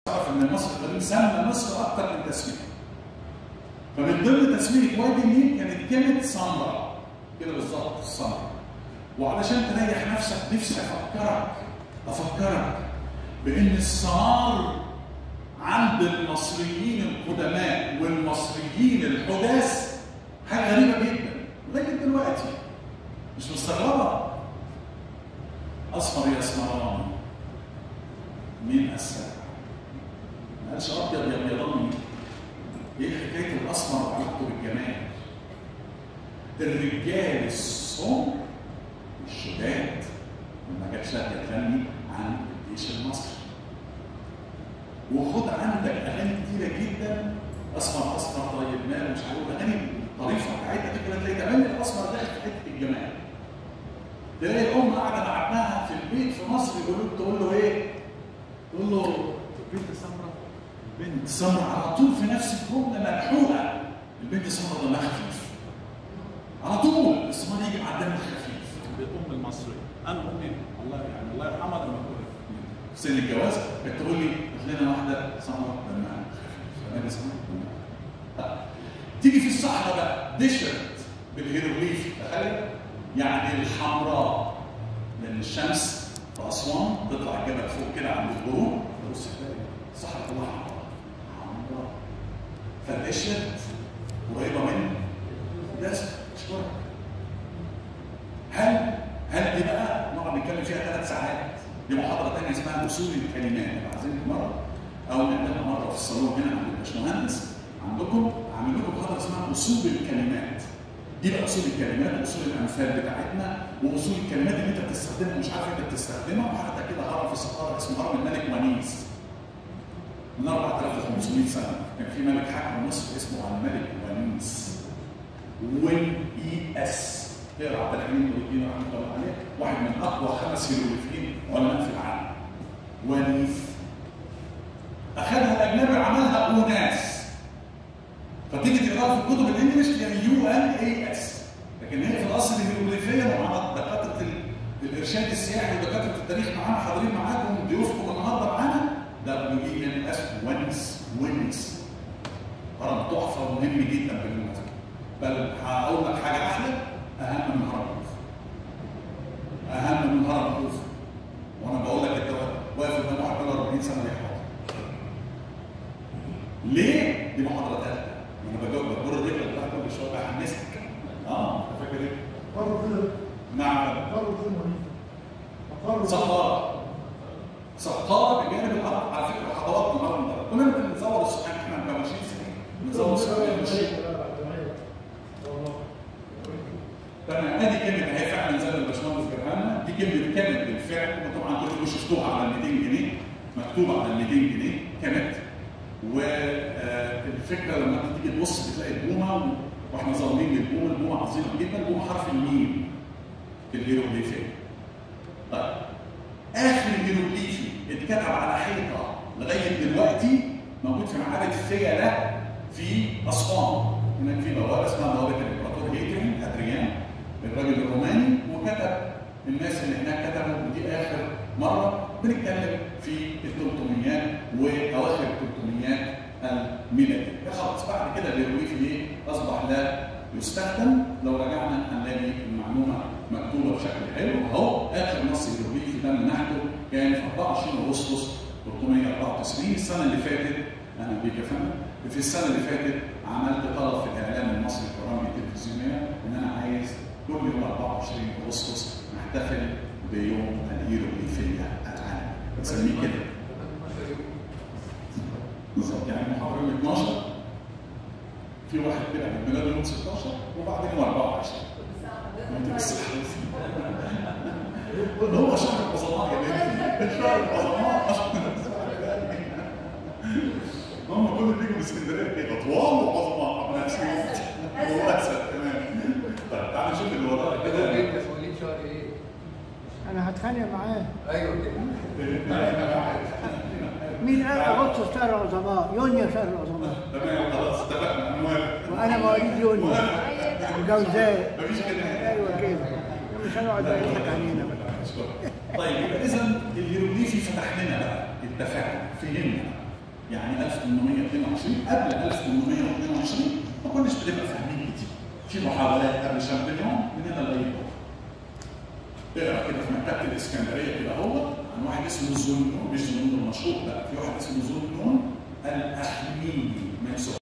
تعرف ان المصري القديم سمى مصر اكثر من تسميه. فمن ضمن تسميه وادي النيل كانت كلمه سمراء كده بالظبط السمراء. وعلشان تريح نفسك نفسي افكرك بان الثمار عند المصريين القدماء والمصريين الحداث حاجه غريبه جدا لغايه دلوقتي. مش مستغربه؟ اصفر يا اسمراني مين اسرع؟ ما قالش ابيض يا ابيضاني. ايه حكايه الاسمر وعلاقته بالجمال؟ الرجال الصم الشداد لما جت شاديه تغني عن الجيش المصري. وخد عندك اغاني كتيره جدا اسمر اصفر طيب مال مش عارف اغاني طريفه بتاعتها دي كده تلاقي كمان الاسمر داخل في حته الجمال. تلاقي الام قاعده مع ابنها في البيت في مصر تقول له ايه؟ تقول له البنت سمراء البنت سمراء على طول في نفس الجمله ملحوقه. البنت سمراء دمها خفيف على طول الاسمر يجي مع الدم الخفيف. الام المصريه انا امي الله يرحمها لما كنت في سن الجواز كانت تقول لي هات لنا واحده سمراء دمها خفيف. انا سمراء تيجي في الصحراء بقى ديشرت بالهيروغليفي تخيل يعني الحمراء لان الشمس في اسوان تطلع الجبل فوق كده عند الغروب تبص تلاقي الصحراء كلها حمراء فديشرت قريبه من بس اشكرك. هل دي بقى نقعد نتكلم فيها 3 ساعات؟ دي محاضره ثانيه اسمها اصول الكلمات. عايزين مره او نعملها مره في الصالون هنا عند الباشمهندس عندكم عامل لكم محاضره اسمها اصول الكلمات. دي بقى اصول الكلمات واصول الامثال بتاعتنا واصول الكلمات اللي انت بتستخدمها ومش عارف انت بتستخدمها. وحتى كده هرم في الصحراء اسمه هرم الملك ونيس من 4500 سنه كان في ملك حكم مصر اسمه الملك ونيس WNES. تقرا عبد الحليم الدين رحمه الله عليه واحد من اقوى 5 هيروغليفيين علماء في العالم. ونيس اخذها الاجنبي عملها اوناس. فتيجي تقراها في الكتب الانجليش يعني UNAS لكن هي في الاصل هيروغليفيه. ومعانا دكاتره الارشاد السياحي ودكاتره التاريخ معانا حاضرين معاكم ضيوفكم النهارده معانا WNES ونيس. هرم تحفه ومهم جدا بالمناسبه. بل هقول لك حاجه احلى اهم من هرم خوفو. اهم من هرم خوفو. وانا بقول لك انت واقف قدام واحد بقاله 40 سنه بيحفظ. ليه؟ دي محاضره ثالثه. انا بجاوب بدور الرجل بتاع كل شويه بحمسك. انت فاكر ايه؟ نعم. سقارة بجانب الهرم. على فكره خطوات من الهرم ده كنا بنصور السؤال احنا ماشيين سنين بنصور السؤال تمام. ادي كلمه هي فعلا زي ما الباشمهندس جابها لنا. دي كلمه كانت بالفعل وطبعا كلكم شفتوها على 200 جنيه مكتوبه على 200 جنيه كانت. والفكره لما تيجي تبص بتلاقي البومه واحنا ظالمين للبومه. البومه عظيمه جدا. البومه حرف الميم في الهيروغليفيه. طيب اخر هيروغليفي اتكتب على حيطه لغايه دلوقتي موجود في معبد فيلة في اسوان. هناك في بوابه اسمها بوابه الامبراطور ادريان الراجل الروماني. وكتب الناس اللي هناك كتبوا. ودي اخر مره بنتكلم في ال300 واواخر ال300 الميلادي. خلاص بعد كده الهيروغليفي اصبح لا يستخدم. لو رجعنا هنلاقي المعلومه مكتوبه بشكل حلو اهو. اخر نص هيروغليفي تم نحته كان في 24 اغسطس 394. السنه اللي فاتت انا بيك يا فندم في السنه اللي فاتت عملت طلب في الاعلام المصري البرامج التلفزيونيه ان انا عايز كل يوم 24 اغسطس نحتفل بيوم الهيروغليفيه العالمي. بنسميه كده بالظبط. يعني محاضره يوم 12 في واحد كده عيد ميلاده يوم 16 وبعدين يوم 24. هو شهر العظماء يا بنتي. شهر العظماء. هم كل بيجوا من اسكندريه كده اطوال وعظماء. هو اسد تمام. طيب تعالى نشوف اللي وراك كده. انت مسؤولين شهر ايه؟ انا هتخانق معاه. ايوه كده. مين قال اغسطس شهر العظماء؟ يونيو شهر العظماء. تمام خلاص اتفقنا. انا موافق. وانا مواليد يونيو. جوزاء. مفيش كده. ايوه كده. مش هنقعد بقى نضحك علينا بقى. طيب يبقى اذا الهيروغليفي فتح لنا بقى اتفقنا فهمنا يعني 1822 قبل 1822 ما كناش بنبقى فاهمين كتير. في محاولات قبل شامبليون من هنا لغايه بكره. اقرا كده في مكتبه الاسكندريه كده هو عن واحد اسمه زنون، مش زنون المشهور، لا، في واحد اسمه زنون الاخميني منسوب